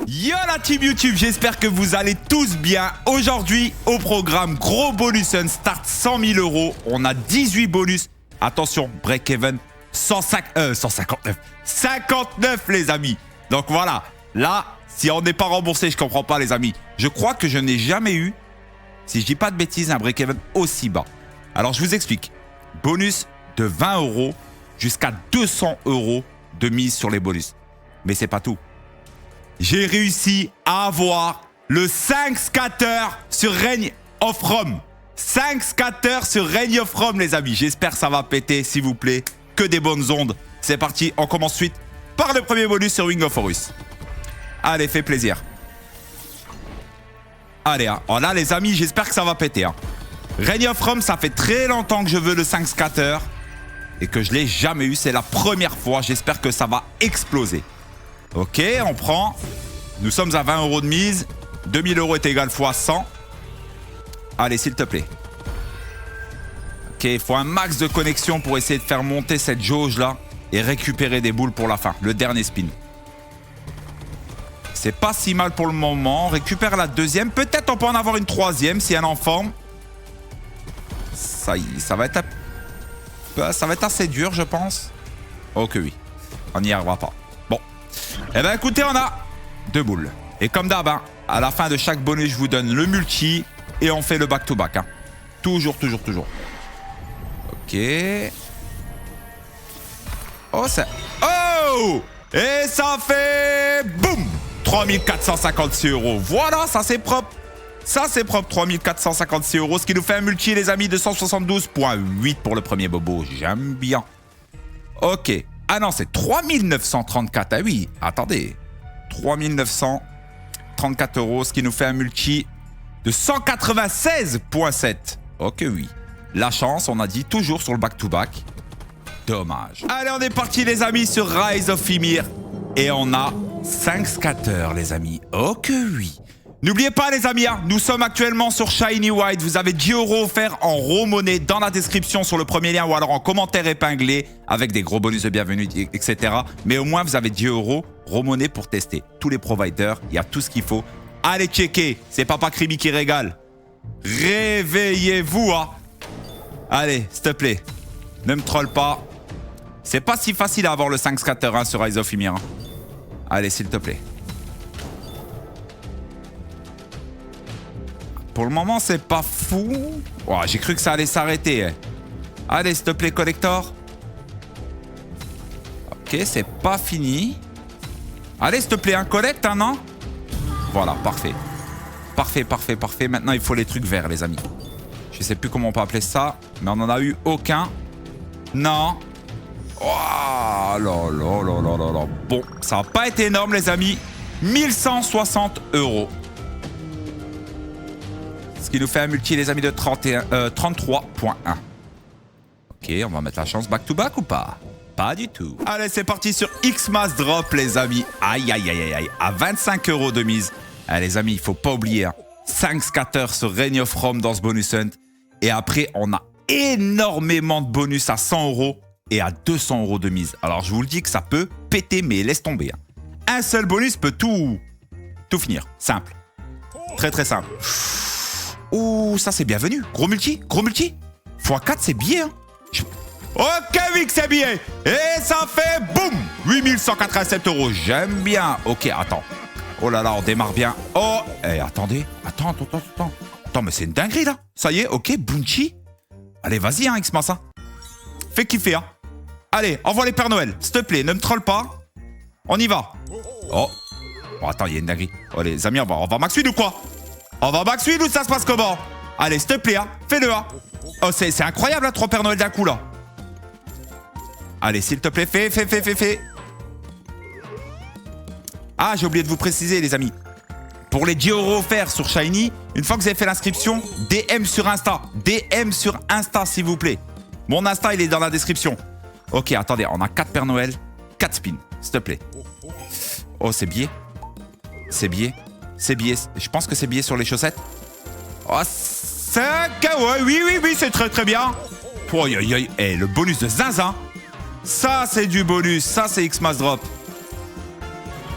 Yo la team YouTube, j'espère que vous allez tous bien. Aujourd'hui, au programme, gros bonus on start 100 000 euros. On a 18 bonus. Attention, break-even 59 les amis. Donc voilà, là, si on n'est pas remboursé, je comprends pas les amis. Je crois que je n'ai jamais eu, si je dis pas de bêtises, un break-even aussi bas. Alors je vous explique. Bonus de 20 euros jusqu'à 200 euros de mise sur les bonus. Mais c'est pas tout. J'ai réussi à avoir le 5 scatter sur Reign of Rome. 5 scatter sur Reign of Rome, les amis. J'espère que ça va péter, s'il vous plaît. Que des bonnes ondes. C'est parti, on commence suite par le premier bonus sur Wing of Horus. Allez, fait plaisir. Allez, hein. Oh là, les amis, j'espère que ça va péter. Hein. Reign of Rome, ça fait très longtemps que je veux le 5 scatter. Et que je ne l'ai jamais eu. C'est la première fois. J'espère que ça va exploser. Ok, on prend. Nous sommes à 20 euros de mise. 2000 euros est égal fois 100. Allez, s'il te plaît. Ok, il faut un max de connexion pour essayer de faire monter cette jauge-là et récupérer des boules pour la fin. Le dernier spin. C'est pas si mal pour le moment. On récupère la deuxième. Peut-être on peut en avoir une troisième si elle est en forme. Ça va être assez dur, je pense. Oh que oui. On n'y arrivera pas. Bon. Eh bien, écoutez, on a 2 boules. Et comme d'hab, hein, à la fin de chaque bonus, je vous donne le multi et on fait le back-to-back. Hein. Toujours. Ok. Oh, ça... Oh! Et ça fait... Boum! 3456 euros. Voilà, ça c'est propre. Ça c'est propre, 3456 euros. Ce qui nous fait un multi, les amis, de 172,8 pour le premier bobo. J'aime bien. Ok. Ah non, c'est 3934. Ah oui, attendez. 3934 euros, ce qui nous fait un multi de 196,7. Ok, oui. La chance, on a dit, toujours sur le back-to-back. Dommage. Allez, on est parti, les amis, sur Rise of Ymir. Et on a 5 scatters, les amis. Ok, oui. N'oubliez pas, les amis, hein, nous sommes actuellement sur Shiny White. Vous avez 10 euros offerts en raw money dans la description sur le premier lien ou alors en commentaire épinglé avec des gros bonus de bienvenue, etc. Mais au moins, vous avez 10 euros raw money pour tester. Tous les providers, il y a tout ce qu'il faut. Allez checker, c'est Papa Kribi qui régale. Réveillez-vous, hein. Allez, s'il te plaît, ne me troll pas. C'est pas si facile à avoir le 5 scatter hein, sur Rise of Ymir. Hein. Allez, s'il te plaît. Pour le moment, c'est pas fou. Oh, j'ai cru que ça allait s'arrêter. Allez, s'il te plaît, collector. Ok, c'est pas fini. Allez, s'il te plaît, un collecte, hein, non? Voilà, parfait. Parfait. Maintenant, il faut les trucs verts, les amis. Je sais plus comment on peut appeler ça, mais on n'en a eu aucun. Non. Oh là. Bon, ça n'a pas été énorme, les amis. 1160 euros. Ce qui nous fait un multi, les amis, de 33,1. Ok, on va mettre la chance back-to-back ou pas? Pas du tout. Allez, c'est parti sur X-Mass Drop, les amis. Aïe. À 25 euros de mise. Allez, les amis, il faut pas oublier. Hein. 5 scatters sur Reign of Rome dans ce bonus hunt. Et après, on a énormément de bonus à 100 euros et à 200 euros de mise. Alors, je vous le dis que ça peut péter, mais laisse tomber. Hein. Un seul bonus peut tout finir. Simple. Très simple. Ouh, ça c'est bienvenu. Gros multi. x4, c'est billet. Hein. Ok, oui, que c'est billet. Et ça fait boum 8187 euros. J'aime bien. Ok, attends. Oh là là, on démarre bien. Oh, attendez. Attends. Attends, mais c'est une dinguerie là. Ça y est, ok, Bunchi. Allez, vas-y, hein, X-Mas. Hein. Fais kiffer, hein. Allez, envoie les Pères Noël. S'il te plaît, ne me troll pas. On y va. Oh, attends, il y a une dinguerie. Oh, les amis, on va max win ou quoi? On va max win ou ça se passe comment? Allez, s'il te plaît, hein, fais-le, hein. Oh, c'est incroyable, hein, 3 Pères Noël d'un coup, là. Allez, s'il te plaît, fais. Ah, j'ai oublié de vous préciser, les amis. Pour les 10 euros offerts sur Shiny, une fois que vous avez fait l'inscription, DM sur Insta. DM sur Insta, s'il vous plaît. Mon Insta, il est dans la description. Ok, attendez, on a 4 Pères Noël, 4 spins, s'il te plaît. Oh, c'est billet. Je pense que c'est billet sur les chaussettes. Oh, 5. Ouais, oui, c'est très bien. Oh, le bonus de zinzin. Ça, c'est du bonus. Ça, c'est X-Mass Drop.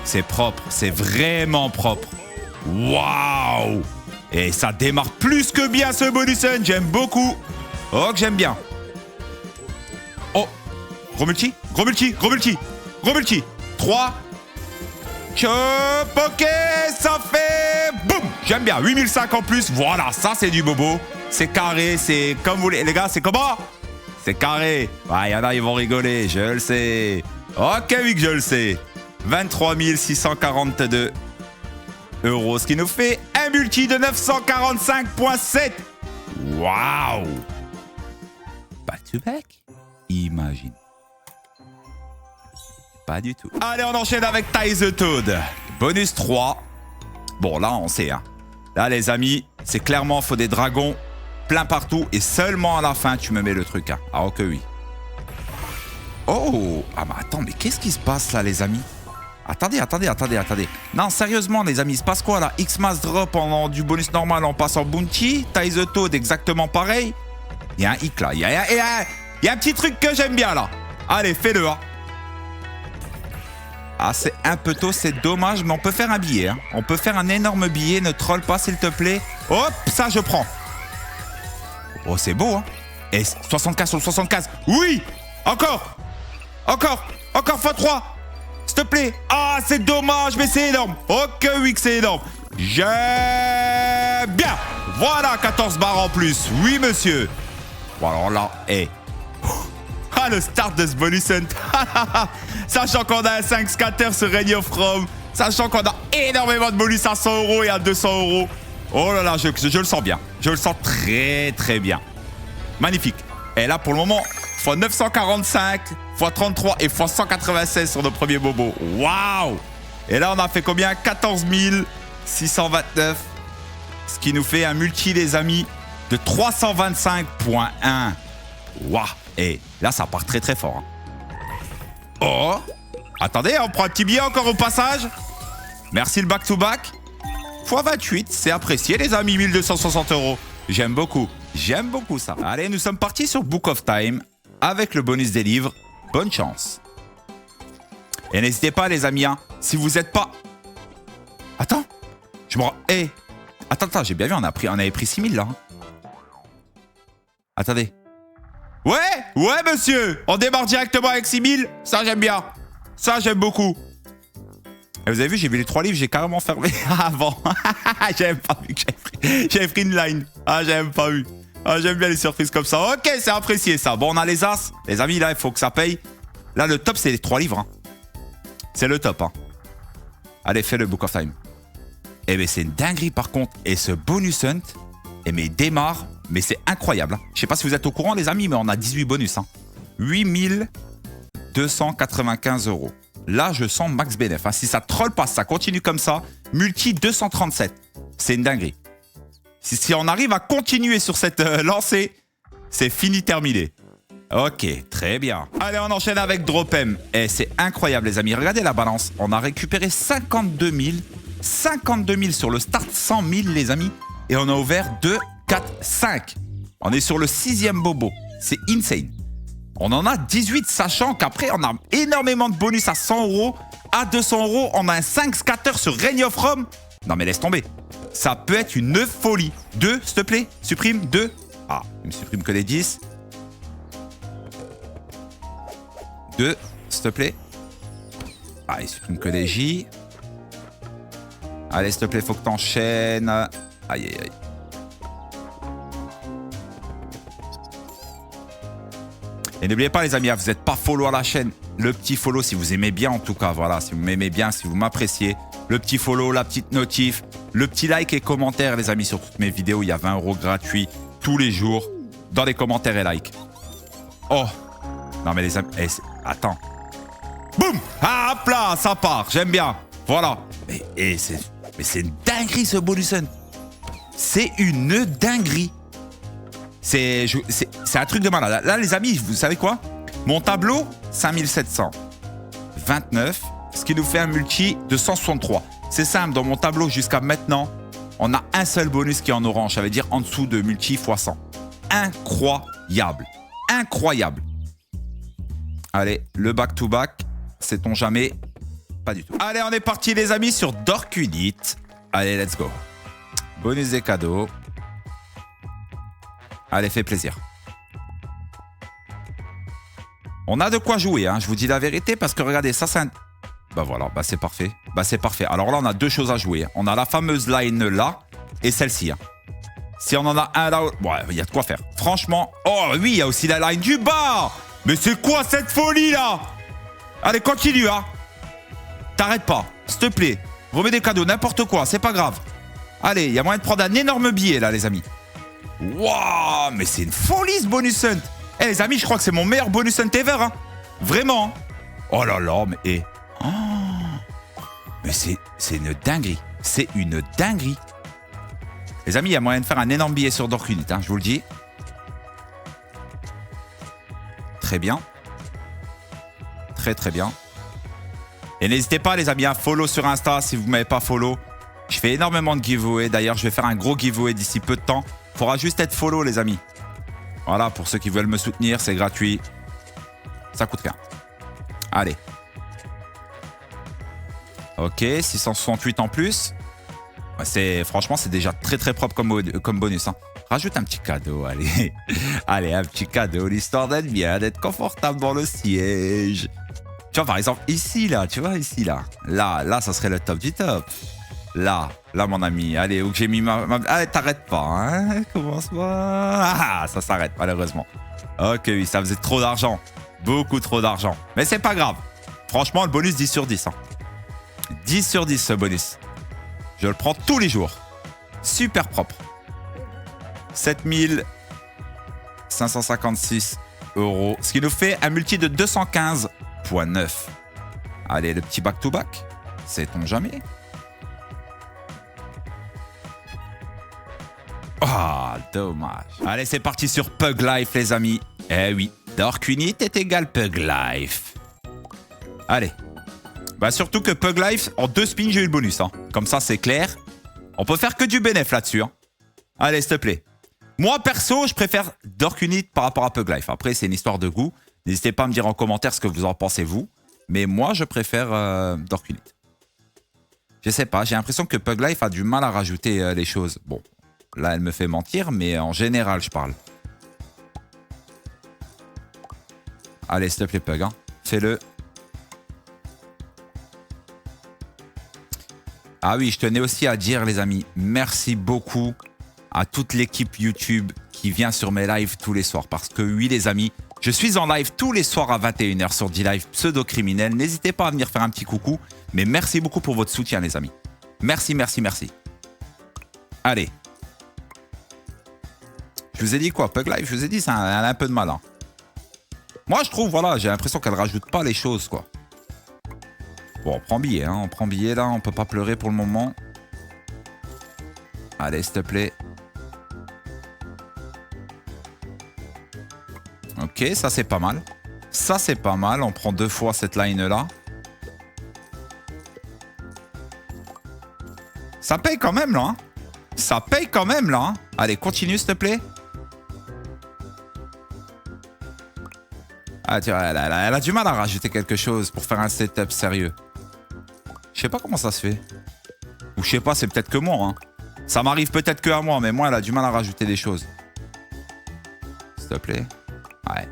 C'est propre, c'est vraiment propre. Waouh! Et ça démarre plus que bien ce bonus, j'aime beaucoup. Oh, que j'aime bien. Oh, gros multi, gros multi, gros multi, gros multi. 3. Chop, ok, ça fait... Boum! J'aime bien, 8005 en plus. Voilà, ça c'est du bobo. C'est carré, c'est comme vous voulez. Les gars, c'est comment? C'est carré. Ouais, il y en a, ils vont rigoler, je le sais. Ok, oui que je le sais. 23 642 €, ce qui nous fait un multi de 945,7. Waouh! Back to back? Imagine. Pas du tout. Allez, on enchaîne avec Ty the Toad. Bonus 3. Bon, là, on sait. Hein. Là, les amis, c'est clairement, faut des dragons plein partout. Et seulement à la fin, tu me mets le truc. Hein. Ah, ok, oui. Oh! Ah, bah attends, mais qu'est-ce qui se passe là, les amis? Attendez. Non, sérieusement, les amis, il se passe quoi là? X-Mass drop en du bonus normal en passant bounty. Ty the Toad, exactement pareil. Il y a un hic là. Il y a un petit truc que j'aime bien là. Allez, fais-le. Hein. Ah, c'est un peu tôt, c'est dommage, mais on peut faire un billet. Hein. On peut faire un énorme billet. Ne troll pas, s'il te plaît. Hop, ça, je prends. Oh, c'est beau, hein. Et 75 sur 75. Oui! Encore x3. S'il te plaît. Ah, c'est dommage, mais c'est énorme. Ok, oui que c'est énorme. J'aime bien. Voilà, 14 barres en plus. Oui, monsieur. Bon, alors là, Ah, le start de ce bonus hunt. Sachant qu'on a un 5 scatter sur Reign of Rome. Sachant qu'on a énormément de bonus à 100 € et à 200 €. Oh là là, je le sens bien. Je le sens très, très bien. Magnifique. Et là, pour le moment, x 945, x 33 et x 196 sur nos premiers bobos. Waouh! Et là, on a fait combien? 14 629. Ce qui nous fait un multi, les amis, de 325,1. Waouh! Et là, ça part très, très fort. Hein. Oh! Attendez, on prend un petit billet encore au passage. Merci le back-to-back. x 28, c'est apprécié, les amis, 1260 €. J'aime beaucoup. J'aime beaucoup ça. Allez, nous sommes partis sur Book of Time avec le bonus des livres. Bonne chance. Et n'hésitez pas, les amis, hein, si vous n'êtes pas... Attends. Je me rends... Attends, j'ai bien vu, on avait pris 6000 là. Hein. Attendez. Ouais, monsieur. On démarre directement avec 6000. Ça, j'aime bien. Ça, j'aime beaucoup. Et vous avez vu, j'ai vu les 3 livres, j'ai carrément fermé avant. J'avais pas vu que j'avais pris une line. Ah, j'avais pas vu. Ah, j'aime bien les surprises comme ça. Ok, c'est apprécié ça. Bon, on a les as. Les amis, là, il faut que ça paye. Là, le top, c'est les 3 livres. Hein. C'est le top. Hein. Allez, fais le Book of Time. Eh bien, c'est une dinguerie par contre. Et ce bonus hunt, mais démarre. Mais c'est incroyable. Hein. Je sais pas si vous êtes au courant, les amis, mais on a 18 bonus. Hein. 8295 €. Là, je sens max bénéf. Hein. Si ça troll pas, ça continue comme ça. Multi 237. C'est une dinguerie. Si on arrive à continuer sur cette lancée, c'est fini, terminé. Ok, très bien. Allez, on enchaîne avec Drop'em. Et c'est incroyable, les amis. Regardez la balance. On a récupéré 52 000. 52 000 sur le start 100 000, les amis. Et on a ouvert 2, 4, 5. On est sur le 6e bobo. C'est insane. On en a 18, sachant qu'après, on a énormément de bonus à 100 €. À 200 €, on a un 5 scatter sur Reign of Rome. Non, mais laisse tomber. Ça peut être une folie. 2, s'il te plaît. Supprime 2. Ah, il me supprime que les 10. 2, s'il te plaît. Ah, il supprime que les J. Allez, s'il te plaît, faut que t'enchaînes. Aïe, aïe, aïe. Et n'oubliez pas, les amis, vous n'êtes pas follow à la chaîne. Le petit follow, si vous aimez bien, en tout cas, voilà, si vous m'aimez bien, si vous m'appréciez. Le petit follow, la petite notif, le petit like et commentaire, les amis, sur toutes mes vidéos. Il y a 20 € gratuits tous les jours dans les commentaires et like. Oh, non, mais les amis, attends. Boum! Ah, hop là, ça part, j'aime bien. Voilà. Mais c'est une dinguerie, ce bonus hunt. C'est une dinguerie. C'est un truc de malade. Là, les amis, vous savez quoi? Mon tableau, 5729, ce qui nous fait un multi de 163. C'est simple, dans mon tableau jusqu'à maintenant, on a un seul bonus qui est en orange. Ça veut dire en dessous de multi x 100. Incroyable. Incroyable. Allez, le back-to-back, sait-on jamais. pas du tout. Allez, on est parti les amis sur Dork Unit. Allez, let's go. Bonus des cadeaux. Allez, fais plaisir. On a de quoi jouer, hein, je vous dis la vérité, parce que regardez, ça c'est un... Bah voilà, bah c'est parfait. Bah c'est parfait. Alors là, on a deux choses à jouer. On a la fameuse line là et celle-ci. Hein. Si on en a un là... Ouais, il y a de quoi faire. Franchement... Oh oui, il y a aussi la line du bas. Mais c'est quoi cette folie là? Allez, continue, hein. T'arrêtes pas, s'il te plaît. Remets des cadeaux, n'importe quoi, c'est pas grave. Allez, il y a moyen de prendre un énorme billet là, les amis. Waouh, mais c'est une folie ce bonus hunt. Eh les amis, je crois que c'est mon meilleur bonus hunt ever, hein. Vraiment. Oh là là, mais... Eh. Oh. Mais c'est une dinguerie. C'est une dinguerie. Les amis, il y a moyen de faire un énorme billet sur Dork Unit, hein, je vous le dis. Très bien. Très très bien. Et n'hésitez pas les amis à follow sur Insta si vous ne m'avez pas follow. Je fais énormément de giveaway. D'ailleurs, je vais faire un gros giveaway d'ici peu de temps. Il faudra juste être follow les amis. Voilà, pour ceux qui veulent me soutenir, c'est gratuit. Ça coûte rien. Allez. Ok, 668 en plus. Franchement, c'est déjà très très propre comme bonus. Hein. Rajoute un petit cadeau, allez. Allez, un petit cadeau, l'histoire d'être bien, d'être confortable dans le siège. Tu vois, par exemple, ici, là, tu vois, ici, là. Là, ça serait le top du top. Là, mon ami. Allez, où que j'ai mis Allez, t'arrêtes pas, hein. Commence pas. Ah, ça s'arrête, malheureusement. Ok, oui, ça faisait trop d'argent. Beaucoup trop d'argent. Mais c'est pas grave. Franchement, le bonus 10 sur 10. Hein. 10 sur 10, ce bonus. Je le prends tous les jours. Super propre. 7556 €. Ce qui nous fait un multi de 215,9. Allez, le petit back-to-back. Sait-on jamais? Ah, dommage. Allez, c'est parti sur Pug Life, les amis. Eh oui, Dork Unit est égal Pug Life. Allez. Bah surtout que Pug Life, en 2 spins, j'ai eu le bonus. Hein. Comme ça, c'est clair. On peut faire que du bénéf là-dessus. Hein. Allez, s'il te plaît. Moi, perso, je préfère Dork Unit par rapport à Pug Life. Après, c'est une histoire de goût. N'hésitez pas à me dire en commentaire ce que vous en pensez, vous. Mais moi, je préfère Dork Unit. Je sais pas, j'ai l'impression que Pug Life a du mal à rajouter les choses. Bon, là, elle me fait mentir, mais en général, je parle. Allez, s'il te plaît, Pug. Hein. Fais-le. Ah oui, je tenais aussi à dire, les amis, merci beaucoup à toute l'équipe YouTube qui vient sur mes lives tous les soirs. Parce que oui, les amis, je suis en live tous les soirs à 21 h sur D-Live Pseudo-Criminel. N'hésitez pas à venir faire un petit coucou. Mais merci beaucoup pour votre soutien, les amis. Merci, merci, merci. Allez. Je vous ai dit quoi, Pug Life, je vous ai dit, elle a un peu de mal. Hein. Moi, je trouve, voilà, j'ai l'impression qu'elle rajoute pas les choses, quoi. Bon, on prend billet, hein. On prend billet, là. On peut pas pleurer pour le moment. Allez, s'il te plaît. Ok, ça, c'est pas mal. Ça, c'est pas mal. On prend 2 fois cette line-là. Ça paye quand même, là. Hein. Ça paye quand même, là. Hein. Allez, continue, s'il te plaît. Ah, tu vois, elle a du mal à rajouter quelque chose pour faire un setup sérieux. Je sais pas comment ça se fait. Ou je sais pas, c'est peut-être que moi. Hein. Ça m'arrive peut-être que à moi, mais moi, elle a du mal à rajouter des choses. S'il te plaît. Ouais.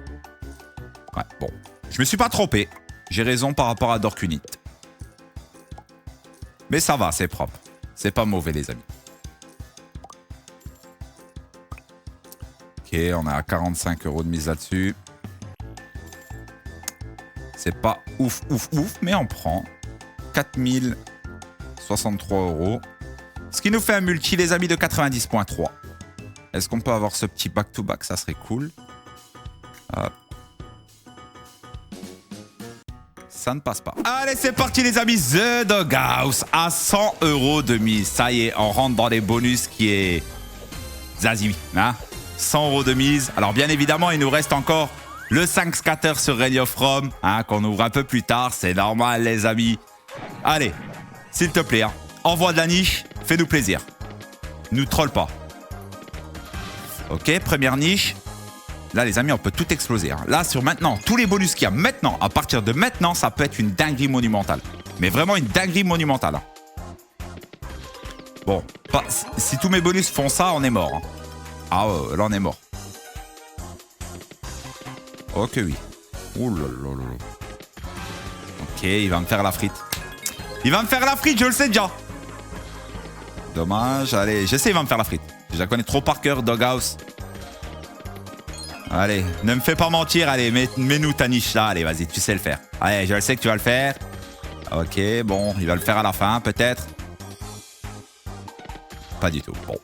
Ouais, bon. Je me suis pas trompé. J'ai raison par rapport à Dork Unit. Mais ça va, c'est propre. C'est pas mauvais, les amis. Ok, on est à 45 € de mise là-dessus. C'est pas ouf, ouf, ouf, mais on prend 4063 €. Ce qui nous fait un multi, les amis, de 90,3. Est-ce qu'on peut avoir ce petit back-to-back? Ça serait cool. Ça ne passe pas. Allez, c'est parti, les amis. The Doghouse à 100 € de mise. Ça y est, on rentre dans les bonus qui est... Zazie, hein? 100 € de mise. Alors, bien évidemment, il nous reste encore... le 5 scatter sur Reign of Rome, hein, qu'on ouvre un peu plus tard, c'est normal les amis. Allez, s'il te plaît, hein, envoie de la niche, fais-nous plaisir. Nous troll pas. Ok, première niche. Là les amis, on peut tout exploser. Hein. Là sur maintenant, tous les bonus qu'il y a maintenant, à partir de maintenant, ça peut être une dinguerie monumentale. Mais vraiment une dinguerie monumentale. Bon, si tous mes bonus font ça, on est mort. Hein. Ah ouais, là on est mort. Ok, oui. Ouh là là là là. Ok, il va me faire la frite. Il va me faire la frite, je le sais déjà. Dommage, allez, j'essaie, il va me faire la frite. Je la connais trop par cœur, Doghouse. Allez, ne me fais pas mentir, allez, mets-nous ta niche là, allez, vas-y, tu sais le faire. Allez, je le sais que tu vas le faire. Ok, bon, il va le faire à la fin, peut-être. Pas du tout, bon.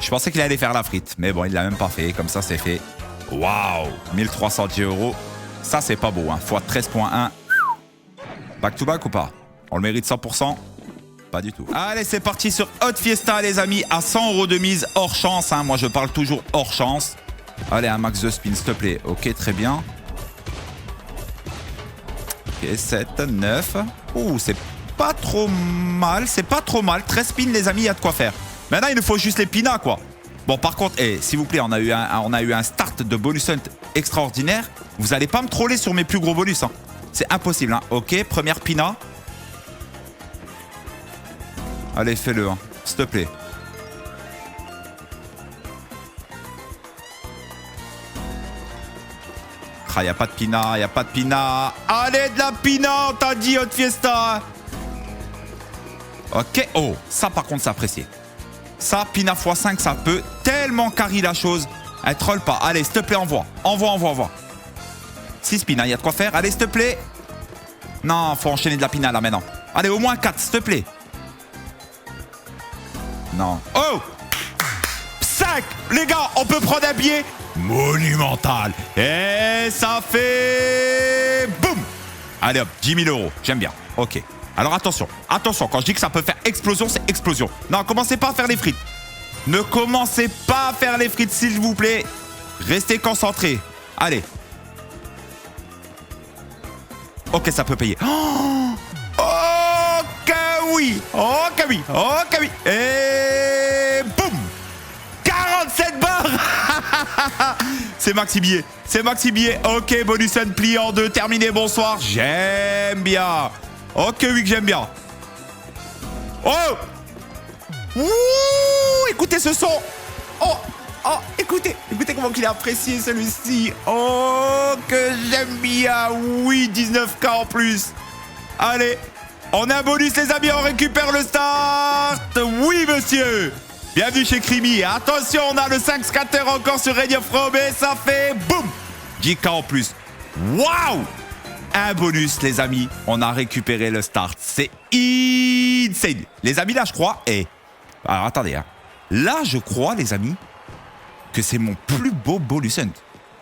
Je pensais qu'il allait faire la frite, mais bon, il l'a même pas fait, comme ça, c'est fait. Waouh, 1310 €. Ça, c'est pas beau, hein, x 13.1. Back to back ou pas? On le mérite 100%? Pas du tout. Allez, c'est parti sur Hot Fiesta, les amis, à 100 € de mise, hors chance, hein. Moi, je parle toujours hors chance. Allez, un max de spin, s'il te plaît. Ok, très bien. Ok, 7, 9. Ouh, c'est pas trop mal. C'est pas trop mal. 13 spins, les amis, il y a de quoi faire. Maintenant, il nous faut juste les pinas, quoi. Bon, par contre, s'il vous plaît, on a eu un start de bonus hunt extraordinaire. Vous allez pas me troller sur mes plus gros bonus. Hein. C'est impossible. Hein. Ok, première pina. Allez, fais-le, hein, s'il te plaît. Ah, y a pas de pina, y a pas de pina. Allez, de la pina, on t'a dit, Hot Fiesta. Ok, oh, ça par contre, c'est apprécié. Ça, pina x5, ça peut tellement carry la chose. Elle troll pas. Allez, s'il te plaît, envoie. Envoie. 6 pina, y a de quoi faire. Allez, s'il te plaît. Non, faut enchaîner de la pina là maintenant. Allez, au moins 4, s'il te plaît. Non. Oh 5. Les gars, on peut prendre un billet monumental. Et ça fait... Boum. Allez hop, 10 000 €. J'aime bien. Ok. Alors attention. Attention, quand je dis que ça peut faire explosion, c'est explosion. Non, commencez pas à faire les frites. Ne commencez pas à faire les frites, s'il vous plaît. Restez concentrés. Allez. Ok, ça peut payer. Oh, ok, oui. Ok, oui. Ok, oui. Et boum. 47 barres. C'est maxi billet. C'est maxi billet. Ok, bonus and pli en 2. Terminé, bonsoir. J'aime bien. Ok, oui, que j'aime bien. Oh. Ouh, écoutez ce son. Oh, écoutez comment il a apprécié celui-ci. Oh, que j'aime bien. Oui, 19K en plus. Allez, on a un bonus, les amis, on récupère le start. Oui, monsieur. Bienvenue chez Creamy. Attention, on a le 5 scatter encore sur Radio From et ça fait boum. 10K en plus. Waouh. Un bonus, les amis. On a récupéré le start. C'est insane. Les amis, là, je crois... Alors, attendez. Hein. Là, je crois, les amis, que c'est mon plus beau bonus hunt.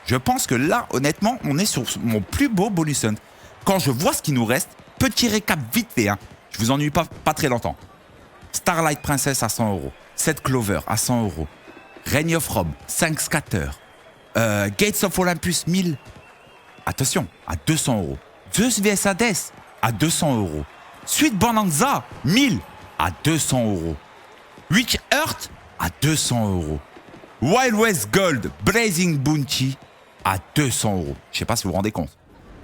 Je pense que là, honnêtement, on est sur mon plus beau bonus hunt. Quand je vois ce qui nous reste, petit récap vite fait. Hein. Je vous ennuie pas très longtemps. Starlight Princess à 100 €. 7 Clover à 100 €. Reign of Rome, 5 Scatter. Gates of Olympus, 1000. Attention, à 200 €. Zeus vs Hades, à 200 €. Sweet Bonanza, 1000, à 200 €. Witch Earth, à 200 €. Wild West Gold, Blazing Bounty, à 200 €. Je sais pas si vous vous rendez compte.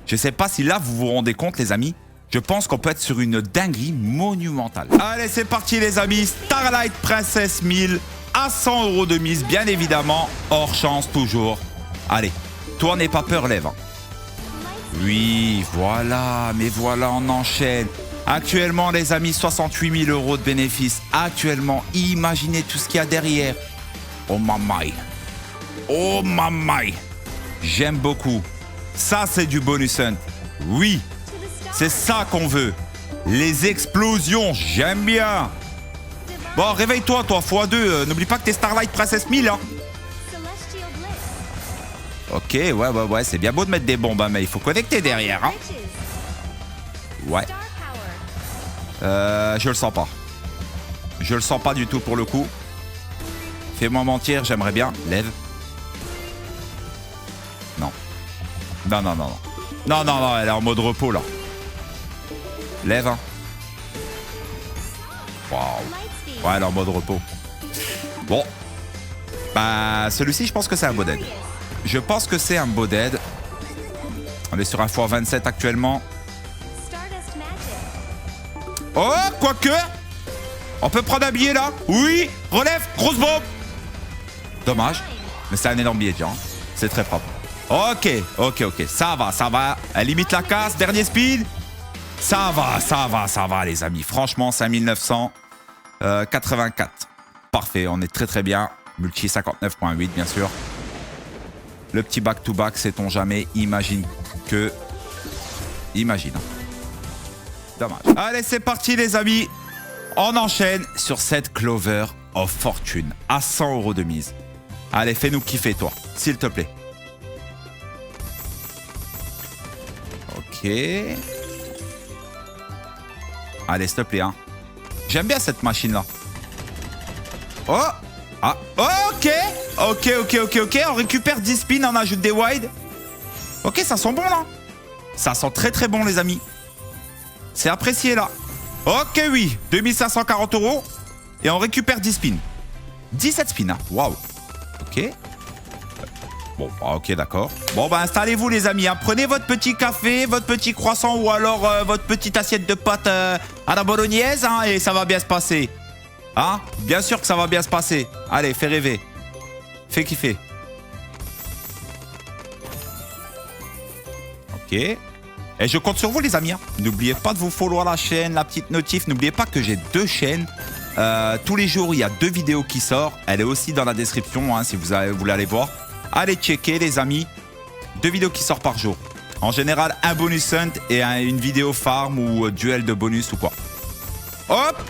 Je sais pas si là, vous vous rendez compte, les amis. Je pense qu'on peut être sur une dinguerie monumentale. Allez, c'est parti, les amis. Starlight Princess 1000, à 100 € de mise, bien évidemment. Hors chance, toujours. Allez, toi, n'aie pas peur, lève. Oui, voilà, mais voilà, on enchaîne. Actuellement, les amis, 68 000 € de bénéfices. Actuellement, imaginez tout ce qu'il y a derrière. Oh mamai. Oh mamai. J'aime beaucoup. Ça, c'est du bonus hunt. Oui, c'est ça qu'on veut. Les explosions, j'aime bien. Bon, réveille-toi, toi, x2. N'oublie pas que t'es Starlight Princess 1000, hein. Ok, ouais, c'est bien beau de mettre des bombes, hein, mais il faut connecter derrière, hein. Ouais. Je le sens pas. Je le sens pas du tout pour le coup. Fais-moi mentir, j'aimerais bien. Lève. Non. Non, elle est en mode repos, là. Lève, hein. Waouh. Ouais, elle est en mode repos. Bon. Bah, celui-ci, je pense que c'est un beau dead. Je pense que c'est un beau dead. On est sur un x27 actuellement. Oh, quoique. On peut prendre un billet là. Oui, relève, grosse bombe. Dommage. Mais c'est un énorme billet déjà. Hein. C'est très propre. Ok. Ça va. Elle limite la casse. Dernier speed. Ça va, les amis. Franchement, 5984. Parfait, on est très bien. Multi 59.8, bien sûr. Le petit back-to-back, sait-on jamais. Imagine. Dommage. Allez, c'est parti, les amis. On enchaîne sur cette Clover of Fortune à 100 € de mise. Allez, fais-nous kiffer, toi, s'il te plaît. Ok. Allez, s'il te plaît, hein. J'aime bien cette machine-là. Oh. Ah, ok. On récupère 10 spins, on ajoute des wide. Ok, ça sent bon, là. Ça sent très bon, les amis. C'est apprécié, là. Ok, oui. 2540 €. Et on récupère 10 spins. 17 spins, hein. Waouh. Ok. Bon, ok, d'accord. Bon, bah, installez-vous, les amis. Hein. Prenez votre petit café, votre petit croissant ou alors votre petite assiette de pâtes à la bolognaise, hein, et ça va bien se passer. Hein? Bien sûr que ça va bien se passer. Allez, fais rêver. Fais kiffer. Ok. Et je compte sur vous, les amis. Hein. N'oubliez pas de vous follow à la chaîne, la petite notif. N'oubliez pas que j'ai 2 chaînes. Tous les jours, il y a 2 vidéos qui sortent. Elle est aussi dans la description, hein, si vous voulez aller voir. Allez checker, les amis. 2 vidéos qui sortent par jour. En général, un bonus hunt et une vidéo farm ou duel de bonus ou quoi. Hop.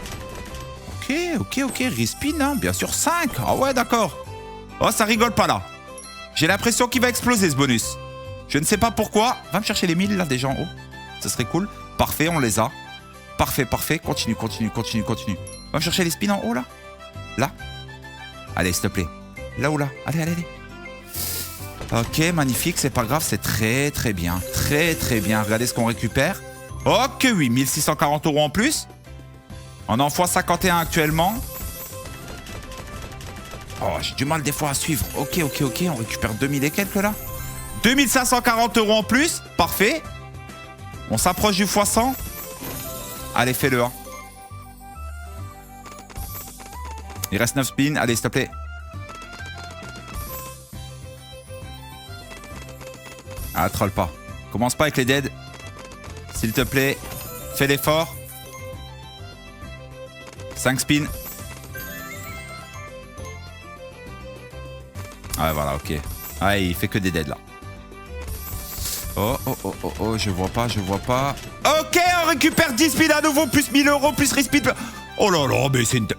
Ok. Respin, hein. Bien sûr, 5. Ah ouais, d'accord. Oh, ça rigole pas, là. J'ai l'impression qu'il va exploser, ce bonus. Je ne sais pas pourquoi. Va me chercher les 1000, là, déjà en haut. Ça serait cool. Parfait, on les a. Parfait. Continue. Va me chercher les spins en haut, là. Là. Allez, s'il te plaît. Là ou là. Allez. Ok, magnifique, c'est pas grave, c'est très bien. Très bien. Regardez ce qu'on récupère. Ok, oui, 1640 € en plus. On en x 51 actuellement. Oh, j'ai du mal des fois à suivre. Ok. On récupère 2000 et quelques là. 2540 € en plus. Parfait. On s'approche du x 100. Allez, fais-le. Hein. Il reste 9 spins. Allez, s'il te plaît. Ah, troll pas. Commence pas avec les dead. S'il te plaît. Fais l'effort. 5 spins. Ah, voilà, ok. Ah, il fait que des dead là. Oh, je vois pas. Ok, on récupère 10 spins à nouveau, plus 1000 €, plus respin. Oh là là,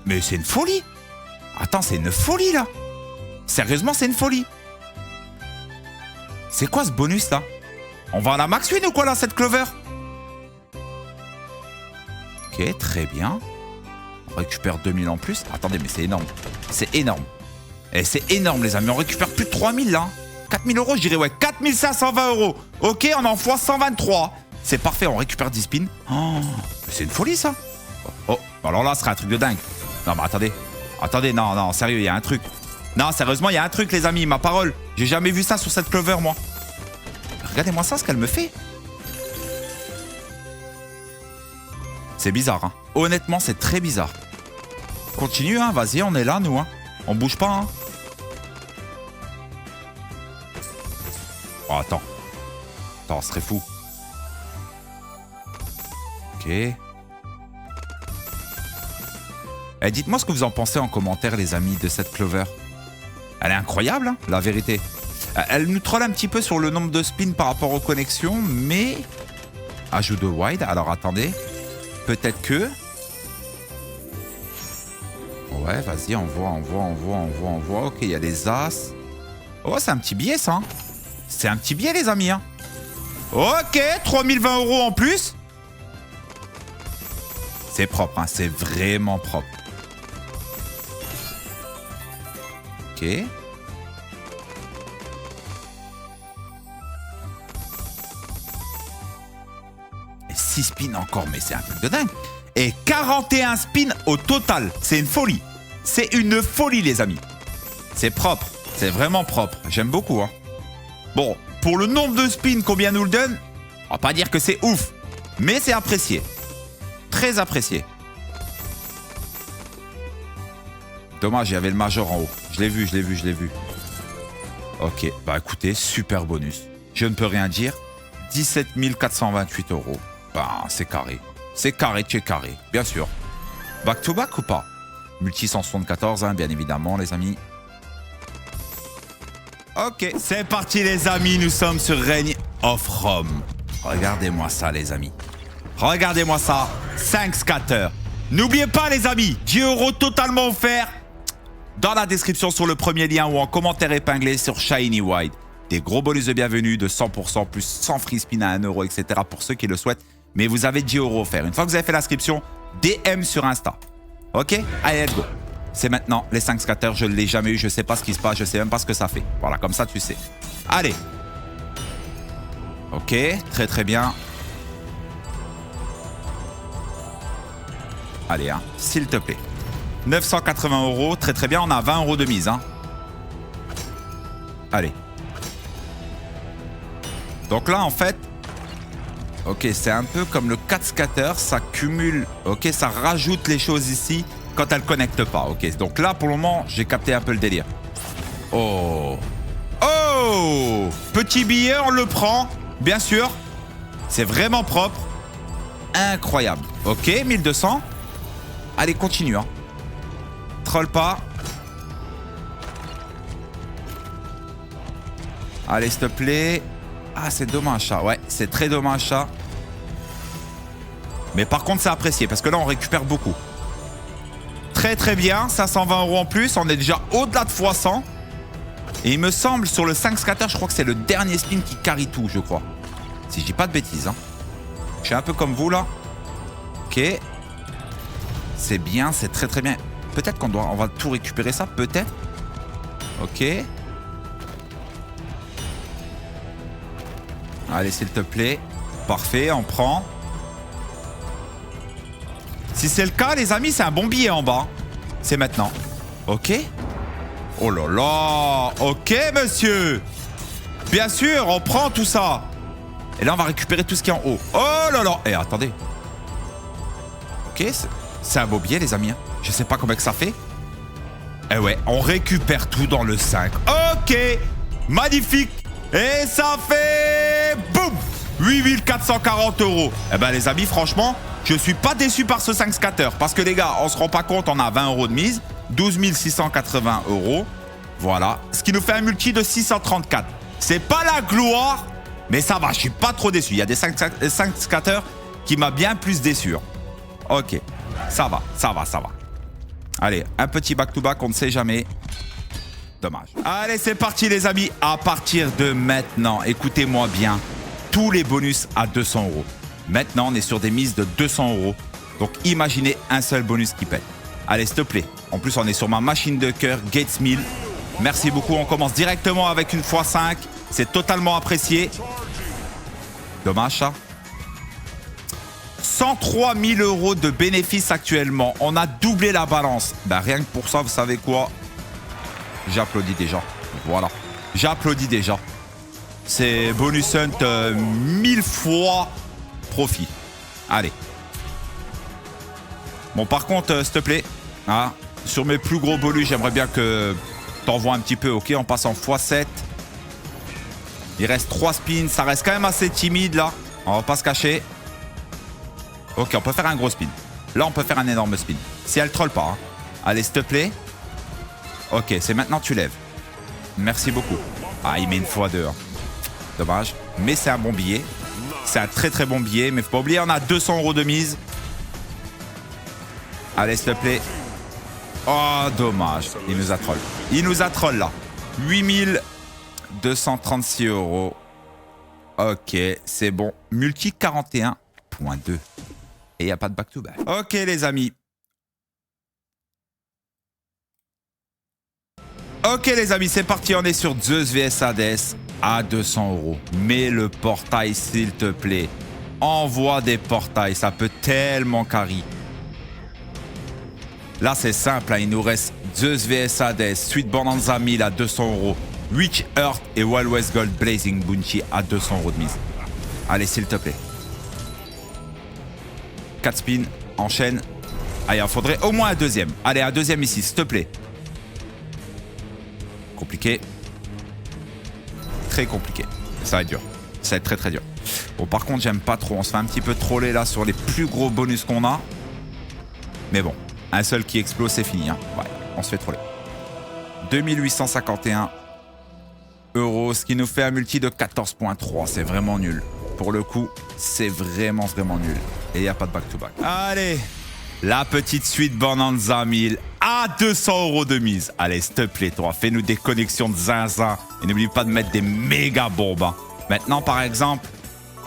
mais c'est une folie. Attends, c'est une folie là. Sérieusement, c'est une folie. C'est quoi ce bonus là? On va à la max win ou quoi là, cette Clover? Ok, très bien. On récupère 2000 en plus. Attendez, mais c'est énorme. C'est énorme. Et c'est énorme, les amis. On récupère plus de 3000 là. 4000 €, je dirais, ouais. 4520 €. Ok, on en fois 123. C'est parfait, on récupère 10 spins. Oh, c'est une folie ça. Oh, alors là, ce serait un truc de dingue. Non, mais attendez. Non, sérieux, il y a un truc. Non, sérieusement, il y a un truc, les amis. Ma parole. J'ai jamais vu ça sur cette Clover, moi. Regardez-moi ça, ce qu'elle me fait. C'est bizarre, hein. Honnêtement, c'est très bizarre. Continue, hein. Vas-y, on est là, nous, hein. On bouge pas, hein. Oh, attends, ce serait fou. Ok. Dites-moi ce que vous en pensez en commentaire, les amis, de cette Clover. Elle est incroyable, hein, la vérité. Elle nous troll un petit peu sur le nombre de spins par rapport aux connexions, mais... Ajout de wide, alors attendez. Peut-être que... Ouais, vas-y, on voit. Ok, il y a les as. Oh, c'est un petit billet, ça. Hein. C'est un petit billet, les amis. Hein. Ok, 3020 € en plus. C'est propre, hein, c'est vraiment propre. Ok. Et 6 spins encore, mais c'est un truc de dingue. Et 41 spins au total. C'est une folie. C'est une folie, les amis. C'est propre. C'est vraiment propre. J'aime beaucoup. Hein. Bon, pour le nombre de spins, combien nous le donne, on va pas dire que c'est ouf. Mais c'est apprécié. très apprécié. Dommage, il y avait le major en haut. Je l'ai vu, je l'ai vu, je l'ai vu. Ok, bah écoutez, super bonus. Je ne peux rien dire. 17 428 €. Bah, c'est carré. C'est carré, tu es carré, bien sûr. Back to back ou pas? Multi 174, hein, bien évidemment, les amis. Ok, c'est parti, les amis. Nous sommes sur Reign of Rome. Regardez-moi ça, les amis. Regardez-moi ça. 5 scatters. N'oubliez pas, les amis, 10 € totalement offerts dans la description sur le premier lien ou en commentaire épinglé sur Shiny Wide. Des gros bonus de bienvenue de 100% plus 100 free spin à 1 €, etc. pour ceux qui le souhaitent. Mais vous avez 10 € offerts. Une fois que vous avez fait l'inscription, DM sur Insta. Ok? Allez, let's go. C'est maintenant les 5 scatters. Je ne l'ai jamais eu. Je ne sais pas ce qui se passe. Je ne sais même pas ce que ça fait. Voilà, comme ça, tu sais. Allez. Ok, très très bien. Allez, hein, s'il te plaît. 980 €, très très bien. On a 20 € de mise. Hein. Allez. Donc là, en fait, ok, c'est un peu comme le 4 scatter. Ça cumule, ok, ça rajoute les choses ici quand elle ne connecte pas. Ok, donc là, pour le moment, j'ai capté un peu le délire. Oh. Oh. Petit billet, on le prend, bien sûr. C'est vraiment propre. Incroyable. Ok, 1200. Allez, continue. Hein. Troll pas. Allez, s'il te plaît. Ah, c'est dommage, ça. Ouais, c'est très dommage, ça. Mais par contre, c'est apprécié parce que là, on récupère beaucoup. Très, très bien. 520 € en plus. On est déjà au-delà de x100. Et il me semble, sur le 5 scatter, je crois que c'est le dernier spin qui carry tout, je crois. Si je dis pas de bêtises. Hein. Je suis un peu comme vous, là. Ok. C'est bien, c'est très, très bien. Peut-être on va tout récupérer ça, peut-être. Ok. Allez, s'il te plaît. Parfait, on prend. Si c'est le cas, les amis, c'est un bon billet en bas. C'est maintenant. Ok. Oh là là. Ok, monsieur. Bien sûr, on prend tout ça. Et là, on va récupérer tout ce qui est en haut. Oh là là. Eh, attendez. Ok, c'est un beau billet, les amis. Je sais pas comment que ça fait. Eh ouais, on récupère tout dans le 5. Ok. Magnifique. Et ça fait... Boum 8440 €. Eh ben, les amis, franchement, je suis pas déçu par ce 5 scatter. Parce que, les gars, on se rend pas compte, on a 20 € de mise. 12 680 €. Voilà. Ce qui nous fait un multi de 634. C'est pas la gloire, mais ça va. Je suis pas trop déçu. Il y a des 5 scatters qui m'a bien plus déçu. Ok. Ça va, ça va, ça va. Allez, un petit back-to-back, on ne sait jamais. Dommage. Allez, c'est parti, les amis. À partir de maintenant, écoutez-moi bien. Tous les bonus à 200 €. Maintenant, on est sur des mises de 200 €. Donc, imaginez un seul bonus qui pète. Allez, s'il te plaît. En plus, on est sur ma machine de cœur, Gates 1000. Merci beaucoup. On commence directement avec une x5. C'est totalement apprécié. Dommage, ça. 103 000 € de bénéfices actuellement. On a doublé la balance. Ben, rien que pour ça, vous savez quoi? J'applaudis déjà. Voilà. J'applaudis déjà. C'est bonus hunt 1000 fois profit. Allez. Bon, par contre, s'il te plaît, hein, sur mes plus gros bonus, j'aimerais bien que t'envoies un petit peu. Ok, on passe en x7. Il reste 3 spins. Ça reste quand même assez timide, là. On va pas se cacher. Ok, on peut faire un gros spin. Là, on peut faire un énorme spin. Si elle troll pas. Hein. Allez, s'il te plaît. Ok, c'est maintenant tu lèves. Merci beaucoup. Ah, il met une x2. Hein. Dommage. Mais c'est un bon billet. C'est un très très bon billet. Mais faut pas oublier, on a 200 € de mise. Allez, s'il te plaît. Oh, dommage. Il nous a troll. Il nous a troll, là. 8236 €. Ok, c'est bon. Multi 41.2. Et il n'y a pas de back-to-back. Ok, les amis. Ok, les amis, c'est parti. On est sur Zeus vs Hades à 200 €. Mets le portail, s'il te plaît. Envoie des portails. Ça peut tellement carry. Là, c'est simple. Hein. Il nous reste Zeus vs Hades, Sweet Bonanza 1000 à 200 €. Witch Earth et Wild West Gold Blazing Bounty à 200 € de mise. Allez, s'il te plaît. 4 spins. enchaîne. Allez, il en faudrait au moins un deuxième. Allez, un deuxième ici, s'il te plaît. Compliqué. Très compliqué. Ça va être dur. Ça va être très très dur. Bon, par contre, j'aime pas trop. On se fait un petit peu troller là sur les plus gros bonus qu'on a. Mais bon, un seul qui explose, c'est fini. Hein. Ouais, on se fait troller. 2851 €, ce qui nous fait un multi de 14.3. C'est vraiment nul. Pour le coup, c'est vraiment nul. Et il n'y a pas de back-to-back. Allez, la petite suite Bonanza 1000 à 200 € de mise. Allez, s'il te plaît, toi, fais-nous des connexions de zinzin. Et n'oublie pas de mettre des méga bombes. Hein. Maintenant, par exemple,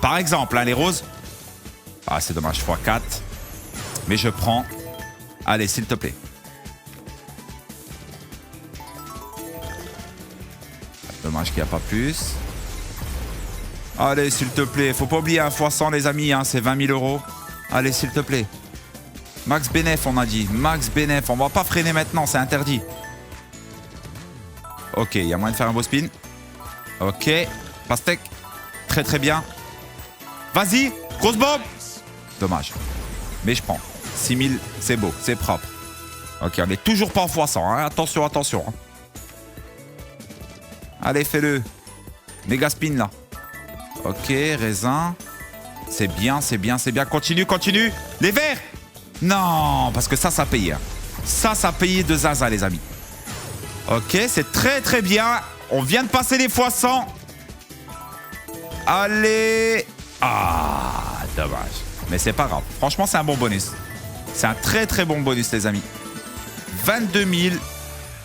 hein, les roses. Ah, c'est dommage, x4. Mais je prends. Allez, s'il te plaît. Dommage qu'il n'y a pas plus. Allez, s'il te plaît. Faut pas oublier un x100, les amis. Hein, c'est 20 000 €. Allez, s'il te plaît. Max Bénéf, on a dit. Max Bénéf. On va pas freiner maintenant, c'est interdit. Ok, il y a moyen de faire un beau spin. Ok. Pastèque. Très très bien. Vas-y. Grosse bombe. Dommage. Mais je prends. 6000, c'est beau, c'est propre. Ok, on n'est toujours pas en x100. Hein. Attention, attention. Hein. Allez, fais-le. Méga spin là. Ok, raisin. C'est bien, c'est bien, c'est bien. Continue, continue. Les verts. Non, parce que ça payait. Hein. Ça payait de zaza, les amis. Ok, c'est très très bien. On vient de passer les x100. Allez. Ah, dommage. Mais c'est pas grave. Franchement, c'est un bon bonus. C'est un très très bon bonus, les amis. 22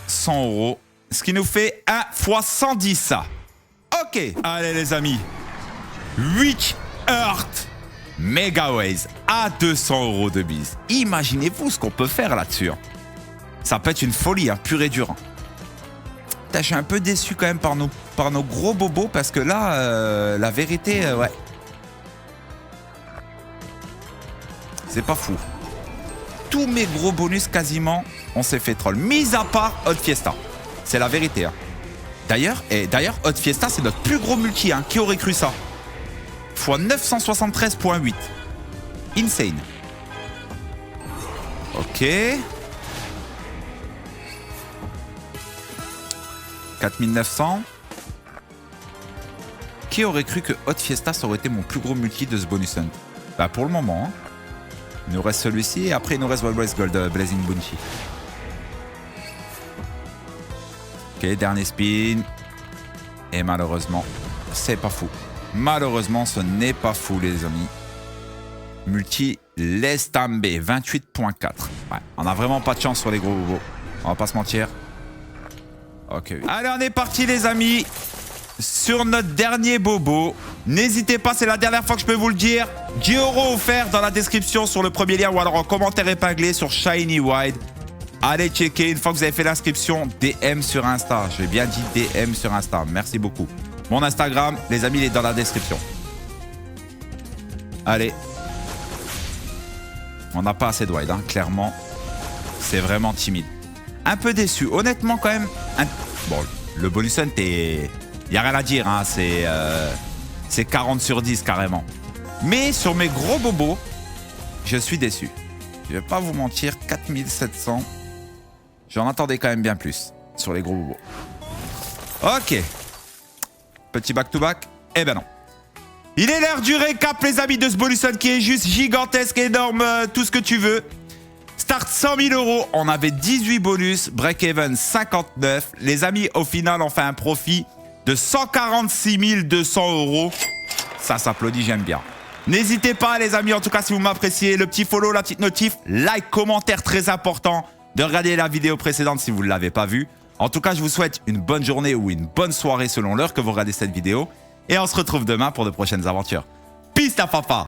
100 €. Ce qui nous fait 1 x 110, ça. Ok. Allez, les amis. 8 Earth Megaways à 200 € de bise. Imaginez-vous ce qu'on peut faire là-dessus. Hein. Ça peut être une folie, hein, pur et dur. Hein. Putain, je suis un peu déçu quand même par nos gros bobos parce que là, la vérité, ouais. C'est pas fou. Tous mes gros bonus, quasiment, on s'est fait troll. Mis à part Hot Fiesta. C'est la vérité. Hein. D'ailleurs, Hot Fiesta, c'est notre plus gros multi. Hein. Qui aurait cru ça? Fois 973.8. Insane. Ok. 4900. Qui aurait cru que Hot Fiesta, ça aurait été mon plus gros multi de ce bonus hunt? Bah, pour le moment, hein. Il nous reste celui-ci et après il nous reste Wild West Gold Blazing Bounty. Ok, dernier spin. Et malheureusement, c'est pas fou. Malheureusement, ce n'est pas fou, les amis. Multi, laisse tomber. 28.4. Ouais, on n'a vraiment pas de chance sur les gros bobos. On va pas se mentir. Ok. Allez, on est parti, les amis. Sur notre dernier bobo. N'hésitez pas, c'est la dernière fois que je peux vous le dire. 10 € offerts dans la description sur le premier lien ou alors en commentaire épinglé sur Shiny Wide. Allez checker, une fois que vous avez fait l'inscription, DM sur Insta. J'ai bien dit DM sur Insta, merci beaucoup. Mon Instagram, les amis, il est dans la description. Allez. On n'a pas assez de wide, hein, clairement. C'est vraiment timide. Un peu déçu, honnêtement quand même. Bon, le bonus hunt est... Il n'y a rien à dire, hein. C'est 40 sur 10 carrément. Mais sur mes gros bobos, je suis déçu. Je vais pas vous mentir, 4700. J'en attendais quand même bien plus sur les gros bobos. Ok. Petit back-to-back. Eh ben non. Il est l'heure du récap, les amis, de ce bonus hunt qui est juste gigantesque, énorme, tout ce que tu veux. Start 100 000 €. On avait 18 bonus. Break-even 59. Les amis, au final, on fait un profit de 146 200 €. Ça s'applaudit, j'aime bien. N'hésitez pas, les amis, en tout cas, si vous m'appréciez, le petit follow, la petite notif, like, commentaire, très important, de regarder la vidéo précédente si vous ne l'avez pas vue. En tout cas, je vous souhaite une bonne journée ou une bonne soirée selon l'heure que vous regardez cette vidéo. Et on se retrouve demain pour de prochaines aventures. Peace, ta papa!